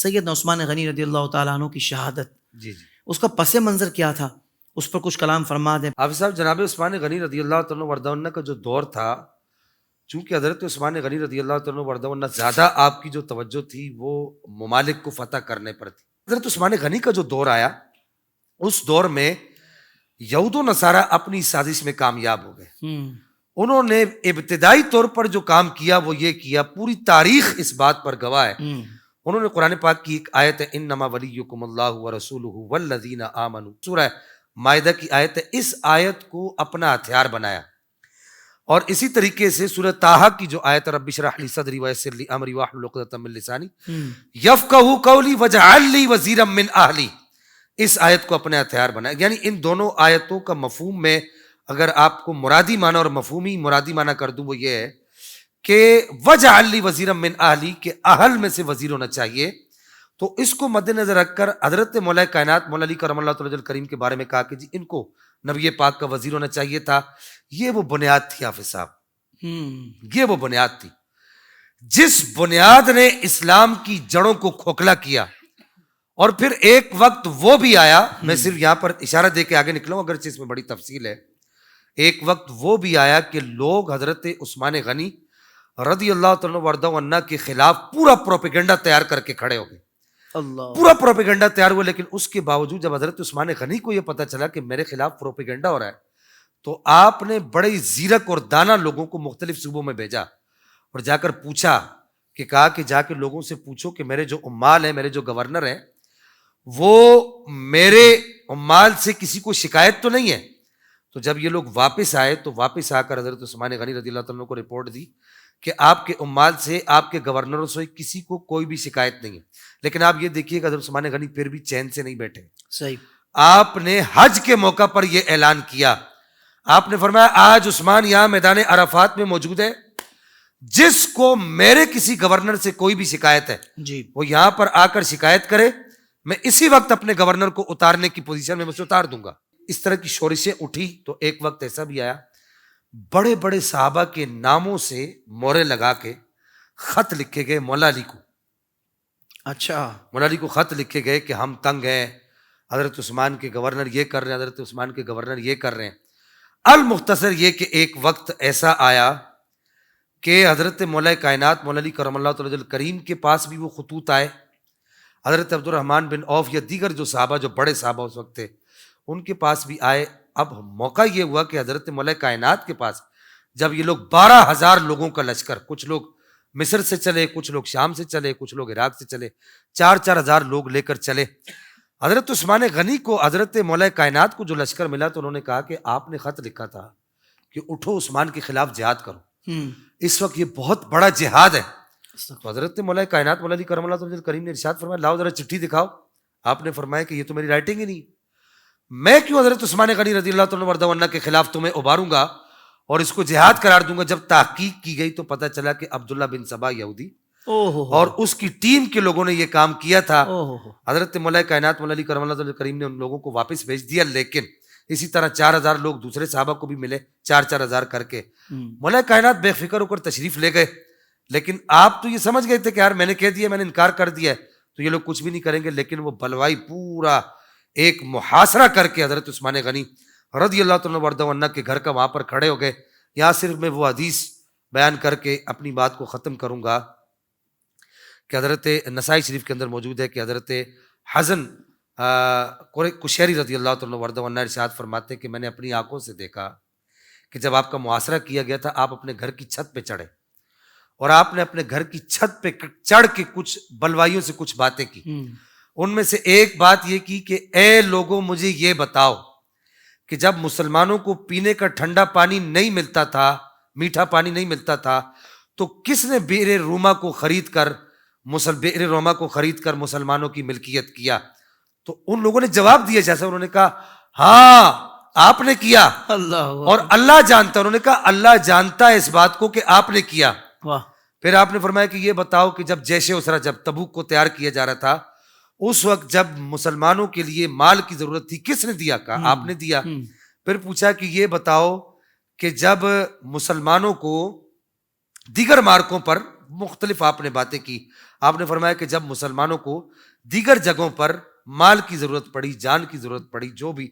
سیدنا عثمان غنی رضی اللہ تعالیٰ عنہ کی شہادت، جی اس کا پس منظر کیا تھا، اس پر کچھ کلام فرما دیں۔ حافظ صاحب، جناب عثمان غنی رضی اللہ تعالیٰ وردہ عنہ کا جو دور تھا، چونکہ حضرت عثمان غنی رضی اللہ تعالیٰ وردہ عنہ زیادہ آپ کی جو توجہ تھی وہ ممالک کو فتح کرنے پر تھی۔ حضرت عثمان غنی کا جو دور آیا، اس دور میں یہود و نصارہ اپنی سازش میں کامیاب ہو گئے۔ انہوں نے ابتدائی طور پر جو کام کیا وہ یہ کیا، پوری تاریخ اس بات پر گواہ ہے، انہوں نے قرآن پاک کی ایک آیت ہے انما ولیکم اللہ ورسولہ والذین آمنوا، سورہ مائدہ کی آیت ہے، اس آیت کو اپنا ہتھیار بنایا۔ اور اسی طریقے سے سورہ طٰہٰ کی جو آیت رب اشرح لی صدری ویسر لی امری واحلل عقدۃ من لسانی یفقہوا قولی واجعل لی وزیرا من اہلی، اس آیت کو اپنے ہتھیار بنایا۔ یعنی ان دونوں آیتوں کا مفہوم میں اگر آپ کو مرادی معنی اور مفہومی مرادی معنی کر دوں وہ یہ ہے کہ وجعل لی وزیرا من اہلی، کہ اہل میں سے وزیر ہونا چاہیے۔ تو اس کو مد نظر رکھ کر حضرت مولا کائنات مولا علی کرم اللہ تعالی کریم کے بارے میں کہا کہ جی ان کو نبی پاک کا وزیر ہونا چاہیے تھا۔ یہ وہ بنیاد تھی حافظ صاحب، یہ وہ بنیاد تھی جس بنیاد نے اسلام کی جڑوں کو کھوکھلا کیا۔ اور پھر ایک وقت وہ بھی آیا، میں صرف یہاں پر اشارہ دے کے آگے نکلوں اگرچہ اس میں بڑی تفصیل ہے، ایک وقت وہ بھی آیا کہ لوگ حضرت عثمان غنی رضی اللہ تعالیٰ وردہ عنہ کے خلاف پورا پروپیگنڈا تیار کر کے کھڑے ہو گئے، پورا پروپیگنڈا تیار ہوا۔ لیکن اس کے باوجود جب حضرت عثمان غنی کو یہ پتا چلا کہ میرے خلاف پروپیگنڈا ہو رہا ہے، تو آپ نے بڑے زیرک اور دانا لوگوں کو مختلف صوبوں میں بھیجا اور جا کر پوچھا، کہ کہا کہ جا کے لوگوں سے پوچھو کہ میرے جو عمال ہیں، میرے جو گورنر ہیں، وہ میرے عمال سے کسی کو شکایت تو نہیں ہے۔ تو جب یہ لوگ واپس آئے تو واپس آ کر حضرت عثمان غنی رضی اللہ تعالیٰ کو رپورٹ دی کہ آپ کے عمال سے، آپ کے گورنروں سے کسی کو کوئی بھی شکایت نہیں ہے۔ لیکن آپ یہ دیکھیے کہ حضرت عثمان غنی پھر بھی چین سے نہیں بیٹھے، صحیح، آپ نے حج کے موقع پر یہ اعلان کیا، آپ نے فرمایا آج عثمان یہاں میدان عرفات میں موجود ہے، جس کو میرے کسی گورنر سے کوئی بھی شکایت ہے جی، وہ یہاں پر آ کر شکایت کرے، میں اسی وقت اپنے گورنر کو اتارنے کی پوزیشن میں اسے اتار دوں گا۔ اس طرح کی شورشیں اٹھی تو ایک وقت ایسا بھی آیا، بڑے بڑے صحابہ کے ناموں سے مورے لگا کے خط لکھے گئے مولا علی کو۔ اچھا، مولا علی کو خط لکھے گئے کہ ہم تنگ ہیں، حضرت عثمان کے گورنر یہ کر رہے ہیں، حضرت عثمان کے گورنر یہ کر رہے ہیں۔ المختصر یہ کہ ایک وقت ایسا آیا کہ حضرت مولا کائنات مولا علی کرم اللہ تعالی کریم کے پاس بھی وہ خطوط آئے، حضرت عبد الرحمن بن عوف یا دیگر جو صحابہ، جو بڑے صحابہ اس وقت تھے، ان کے پاس بھی آئے۔ اب موقع یہ ہوا کہ حضرت مولا کائنات کے پاس جب یہ لوگ 12,000 لوگوں کا لشکر، کچھ لوگ مصر سے چلے، کچھ لوگ شام سے چلے، کچھ لوگ عراق سے چلے، 4-4 ہزار لوگ لے کر چلے، حضرت عثمان غنی کو حضرت مولا کائنات کو جو لشکر ملا تو انہوں نے کہا کہ آپ نے خط لکھا تھا کہ اٹھو عثمان کے خلاف جہاد کرو، اس وقت یہ بہت بڑا جہاد ہے۔ تو حضرت مولا کائنات مولا علی کرم اللہ تعالی کریم نے ارشاد فرمایا لاؤ ذرا چٹھی دکھاؤ۔ آپ نے فرمایا کہ یہ تو میری رائٹنگ ہی نہیں، میں کیوں حضرت عثمان غنی رضی اللہ تعالیٰ وردہ عنہ کے خلاف تمہیں ابھاروں گا اور اس کو جہاد قرار دوں گا۔ جب تحقیق کی گئی تو پتہ چلا کہ عبداللہ بن سبا یہودی اور اس کی ٹیم کے لوگوں نے یہ کام کیا تھا۔ حضرت مولا کائنات مولا علی کرم اللہ تعالی کریم نے ان لوگوں کو واپس بھیج دیا، لیکن اسی طرح 4,000 لوگ دوسرے صحابہ کو بھی ملے، 4-4 ہزار کر کے مولا کائنات بے فکر ہو کر تشریف لے گئے۔ لیکن آپ تو یہ سمجھ گئے تھے کہ یار میں نے کہہ دیا، میں نے انکار کر دیا ہے تو یہ لوگ کچھ بھی نہیں کریں گے، لیکن وہ بلوائی پورا ایک محاصرہ کر کے حضرت عثمان غنی رضی اللہ تعالیٰ وردہ عنہ کے گھر کا وہاں پر کھڑے ہو گئے۔ یہاں صرف میں وہ حدیث بیان کر کے اپنی بات کو ختم کروں گا کہ حضرت نسائی شریف کے اندر موجود ہے کہ حضرت حسن کشیری رضی اللہ تعالیٰ وردہ عنہ ارشاد فرماتے کہ میں نے اپنی آنکھوں سے دیکھا کہ جب آپ کا محاصرہ کیا گیا تھا آپ اپنے گھر کی چھت پہ چڑھے اور آپ نے اپنے گھر کی چھت پہ چڑھ کے کچھ بلوائیوں سے کچھ باتیں کی۔ ان میں سے ایک بات یہ کی کہ اے لوگوں مجھے یہ بتاؤ کہ جب مسلمانوں کو پینے کا ٹھنڈا پانی نہیں ملتا تھا، میٹھا پانی نہیں ملتا تھا، تو کس نے بئر روما کو خرید کر مسلمانوں کی ملکیت کیا؟ تو ان لوگوں نے جواب دیا جیسا انہوں نے کہا ہاں آپ نے کیا، اور اللہ جانتا، انہوں نے کہا اللہ جانتا ہے اس بات کو کہ آپ نے کیا۔ پھر آپ نے فرمایا کہ یہ بتاؤ کہ جب جیش اسرا، جب تبوک کو تیار کیا جا رہا تھا، اس وقت جب مسلمانوں کے لیے مال کی ضرورت تھی کس نے دیا؟ کہا آپ نے دیا۔ پھر پوچھا کہ یہ بتاؤ کہ جب مسلمانوں کو دیگر مارکوں پر مختلف آپ نے باتیں کی. آپ نے فرمایا کہ جب مسلمانوں کو دیگر جگہوں پر مال کی ضرورت پڑی, جان کی ضرورت پڑی, جو بھی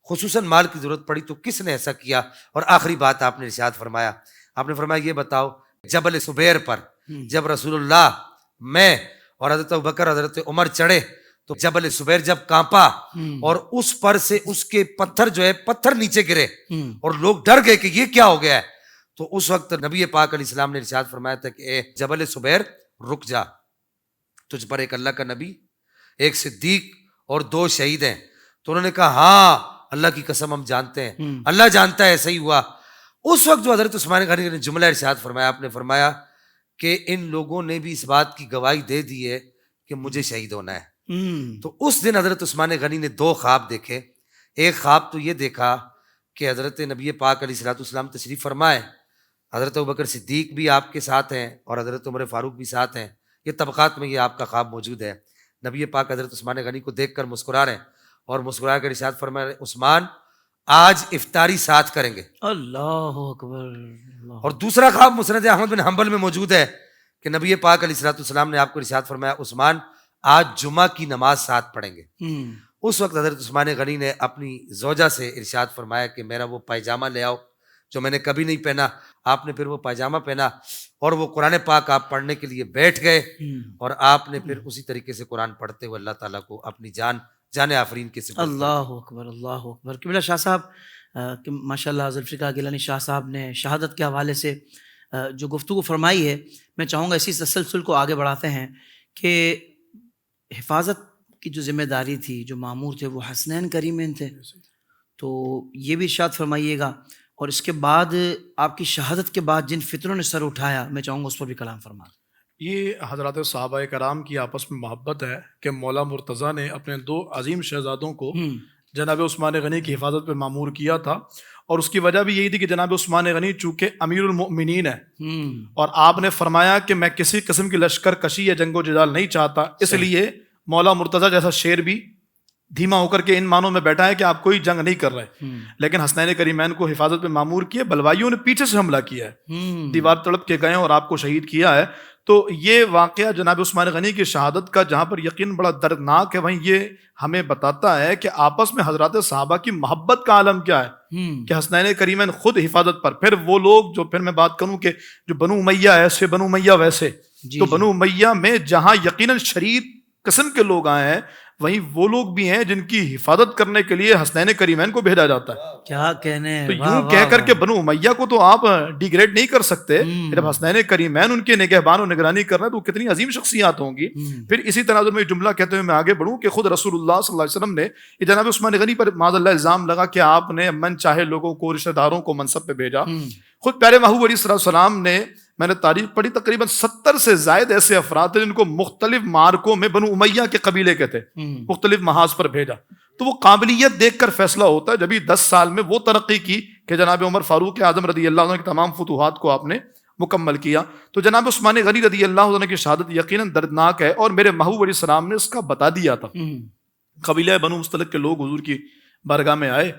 خصوصاً مال کی ضرورت پڑی, تو کس نے ایسا کیا؟ اور آخری بات آپ نے ارشاد فرمایا, آپ نے فرمایا یہ بتاؤ جبل سبیر پر جب رسول اللہ, میں اور حضرت ابوبکر, حضرت عمر چڑھے تو جبل سبیر جب کانپا اور اس پر سے اس کے پتھر جو ہے پتھر نیچے گرے اور لوگ ڈر گئے کہ یہ کیا ہو گیا ہے, تو اس وقت نبی پاک علیہ السلام نے ارشاد فرمایا تھا کہ اے جبل سبیر رک جا, تجھ پر ایک اللہ کا نبی, ایک صدیق اور 2 شہید ہیں. تو انہوں نے کہا ہاں اللہ کی قسم ہم جانتے ہیں, اللہ جانتا ہے ایسا ہی ہوا. اس وقت جو حضرت عثمان غنی نے جملہ ارشاد فرمایا, آپ نے فرمایا کہ ان لوگوں نے بھی اس بات کی گواہی دے دی ہے کہ مجھے شہید ہونا ہے. تو اس دن حضرت عثمان غنی نے 2 خواب دیکھے. ایک خواب تو یہ دیکھا کہ حضرت نبی پاک علیہ الصلوۃ والسلام تشریف فرمائے, حضرت ابوبکر صدیق بھی آپ کے ساتھ ہیں اور حضرت عمر فاروق بھی ساتھ ہیں. یہ طبقات میں یہ آپ کا خواب موجود ہے. نبی پاک حضرت عثمان غنی کو دیکھ کر مسکرا رہے ہیں اور مسکرا کر ارشاد فرمائے عثمان آج افطاری ساتھ کریں گے. اللہ اکبر. اور دوسرا خواب مسند احمد بن حنبل میں موجود ہے کہ نبی پاک علیہ الصلوۃ والسلام نے آپ کو ارشاد فرمایا عثمان آج جمعہ کی نماز ساتھ پڑھیں گے. اس وقت حضرت عثمان غنی نے اپنی زوجہ سے ارشاد فرمایا کہ میرا وہ پائجامہ لے آؤ جو میں نے کبھی نہیں پہنا. آپ نے پھر وہ پائجامہ پہنا اور وہ قرآن پاک آپ پڑھنے کے لیے بیٹھ گئے اور آپ نے پھر اسی طریقے سے قرآن پڑھتے ہوئے اللہ تعالیٰ کو اپنی جان آفرین کے سپرد. اللہ اکبر, اللہ اکبر. قبلہ شاہ صاحب کہ ماشاء اللہ ذوالفقار گیلانی شاہ صاحب نے شہادت کے حوالے سے جو گفتگو فرمائی ہے, میں چاہوں گا اسی تسلسل کو آگے بڑھاتے ہیں کہ حفاظت کی جو ذمہ داری تھی, جو مامور تھے وہ حسنین کریمین تھے, تو یہ بھی ارشاد فرمائیے گا. اور اس کے بعد آپ کی شہادت کے بعد جن فتنوں نے سر اٹھایا, میں چاہوں گا اس پر بھی کلام فرما. یہ حضرات صحابہ کرام کی آپس میں محبت ہے کہ مولا مرتضیٰ نے اپنے 2 عظیم شہزادوں کو جناب عثمان غنی کی حفاظت پہ مامور کیا تھا, اور اس کی وجہ بھی یہی تھی کہ جناب عثمان غنی چونکہ امیر المؤمنین ہے اور آپ نے فرمایا کہ میں کسی قسم کی لشکر کشی یا جنگ و جدال نہیں چاہتا, اس لیے مولا مرتضیٰ جیسا شیر بھی دھیما ہو کر کے ان معنوں میں بیٹھا ہے کہ آپ کوئی جنگ نہیں کر رہے, لیکن حسنین کریمین کو حفاظت پہ مامور کیے, بلوائیوں نے پیچھے سے حملہ کیا ہے, دیوار تڑپ کے گئے اور آپ کو شہید کیا ہے. تو یہ واقعہ جناب عثمان غنی کی شہادت کا جہاں پر یقین بڑا دردناک ہے, وہیں یہ ہمیں بتاتا ہے کہ آپس میں حضرات صحابہ کی محبت کا عالم کیا ہے کہ حسنین کریمین خود حفاظت پر, پھر وہ لوگ جو پھر میں بات کروں کہ جو بنو امیہ ایسے بنو امیہ ویسے, تو بنو امیہ میں جہاں یقیناً شریر قسم کے لوگ آئے ہیں وہیں وہ لوگ بھی ہیں جن کی حفاظت کرنے کے لیے حسنین کریمین کو بھیجا جاتا ہے. کیا کہنے, تو یوں کہہ کر کے بنو امیہ کو تو آپ ڈیگریڈ نہیں کر سکتے, جب حسنین کریمین ان کے نگہبان اور نگرانی کر رہے ہیں تو کتنی عظیم شخصیات ہوں گی. پھر اسی تناظر میں جملہ کہتے ہوئے میں آگے بڑھوں کہ خود رسول اللہ صلی اللہ علیہ وسلم نے یہ جناب عثمان غنی پر معاذ اللہ الزام لگا کہ آپ نے من چاہے لوگوں کو, رشتہ داروں کو منصب پہ بھیجا. خود پیارے محبوب علیہ السلام نے, میں نے تاریخ پڑھی, تقریباً 70 سے زائد ایسے افراد تھے جن کو مختلف مارکوں میں بنو امیہ کے قبیلے کے تھے مختلف محاذ پر بھیجا. تو وہ قابلیت دیکھ کر فیصلہ ہوتا ہے. جبھی 10 سال میں وہ ترقی کی کہ جناب عمر فاروق اعظم رضی اللہ عنہ کی تمام فتوحات کو آپ نے مکمل کیا. تو جناب عثمان غنی رضی اللہ عنہ کی شہادت یقیناً دردناک ہے, اور میرے محبوب علیہ السلام نے اس کا بتا دیا تھا. قبیلہ بنو مستلق کے لوگ حضور کی بارگاہ میں آئے,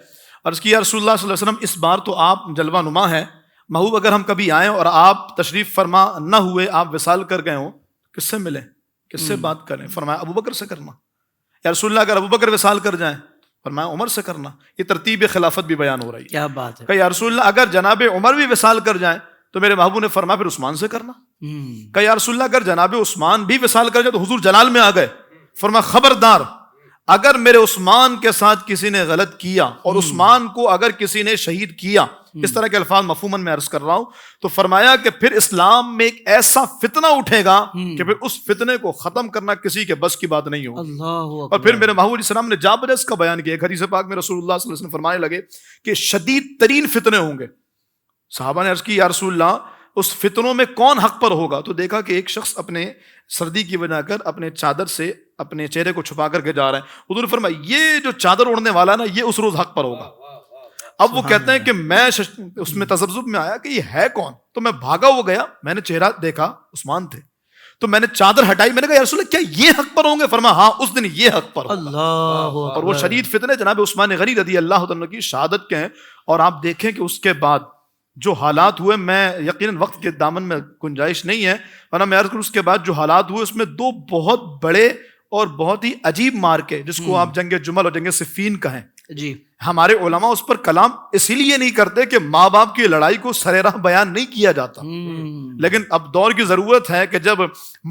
عرض کیا رسول اللہ صلی اللہ علیہ وسلم اس بار تو آپ جلوہ نما ہیں, محبوب اگر ہم کبھی آئیں اور آپ تشریف فرما نہ ہوئے, آپ وصال کر گئے ہوں, کس سے ملیں, کس سے بات کریں؟ فرمایا ابو بکر سے کرنا. یا رسول اللہ اگر ابو بکر وصال کر جائیں, فرمایا عمر سے کرنا. یہ ترتیب خلافت بھی بیان ہو رہی ہے. کیا بات ہے. کہ یا رسول اللہ اگر جناب عمر بھی وصال کر جائیں تو میرے محبوب نے فرمایا پھر عثمان سے کرنا. کہ یا رسول اللہ اگر جناب عثمان بھی وصال کر جائیں تو حضور جلال میں آ گئے, فرمایا خبردار اگر میرے عثمان کے ساتھ کسی نے غلط کیا اور عثمان کو اگر کسی نے شہید کیا, اس طرح کے الفاظ مفہوماً میں عرض کر رہا ہوں, تو فرمایا کہ پھر اسلام میں ایک ایسا فتنہ اٹھے گا کہ پھر اس فتنے کو ختم کرنا کسی کے بس کی بات نہیں ہوگی. اور پھر میرے محبوب علیہ السلام نے جابر اس کا بیان کیا. ایک حدیث پاک میں رسول اللہ صلی اللہ علیہ وسلم فرمانے لگے کہ شدید ترین فتنے ہوں گے. صحابہ نے عرض کی یا رسول اللہ اس فتنوں میں کون حق پر ہوگا؟ تو دیکھا کہ ایک شخص اپنے سردی کی وجہ کر اپنے چادر سے اپنے چہرے کو چھپا کر کے جا رہے ہیں. حضور نے فرمایا یہ جو چادر اوڑھنے والا نا یہ اس روز حق پر ہوگا. اب وہ کہتے ہیں کہ میں اس میں تذبذب میں آیا کہ یہ ہے کون, تو میں بھاگا ہوا گیا, میں نے چہرہ دیکھا عثمان تھے, تو میں نے چادر ہٹائی, میں نے کہا یا رسول اللہ کیا یہ حق پر ہوں گے؟ فرمایا ہاں اس دن یہ حق پر ہوگا. اور وہ شدید فتنے جناب عثمان غنی رضی اللہ عنہ کی شہادت کے ہیں. اور آپ دیکھیں کہ اس کے بعد جو حالات ہوئے، میں یقیناً وقت کے دامن میں گنجائش نہیں ہے، ورنہ میں عرض کروں اس کے بعد جو حالات ہوئے اس میں دو بہت بڑے اور بہت ہی عجیب مارکے، جس کو آپ جنگ جمل اور جنگ صفین کہیں، جی ہمارے علماء اس پر کلام اسی لیے نہیں کرتے کہ ماں باپ کی لڑائی کو سریراہ بیان نہیں کیا جاتا، لیکن اب دور کی ضرورت ہے کہ جب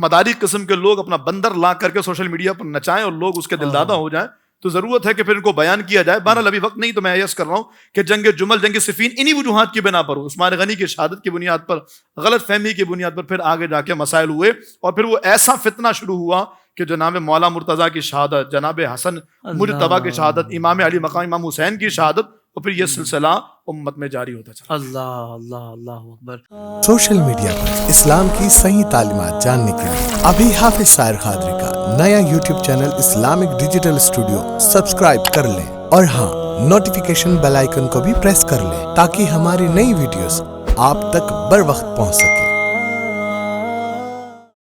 مداری قسم کے لوگ اپنا بندر لا کر کے سوشل میڈیا پر نچائیں اور لوگ اس کے دلدادہ ہو جائیں، تو ضرورت ہے کہ پھر ان کو بیان کیا جائے. بہرحال ابھی وقت نہیں تو میں یس کر رہا ہوں کہ جنگ جمل جنگ صفین انہی وجوہات کی بنا پر، عثمان غنی کی شہادت کی بنیاد پر، غلط فہمی کی بنیاد پر پھر آگے جا کے مسائل ہوئے، اور پھر وہ ایسا فتنہ شروع ہوا کہ جناب مولا مرتضیٰ کی شہادت، جناب حسن مجتبیٰ کی شہادت، امام علی مقام امام حسین کی شہادت، اور پھر یہ سلسلہ امت میں جاری ہوتا چلا. اللہ اللہ اللہ اکبر. سوشل میڈیا پر اسلام کی صحیح تعلیمات جاننے کے لیے ابھی حافظ سائر قادری کا نیا YouTube channel Islamic digital studio subscribe کر لیں، اور ہاں نوٹیفیکیشن بیل آئیکن کو بھی پریس کر لیں تاکہ ہماری نئی ویڈیوز آپ تک بر وقت پہنچ سکے.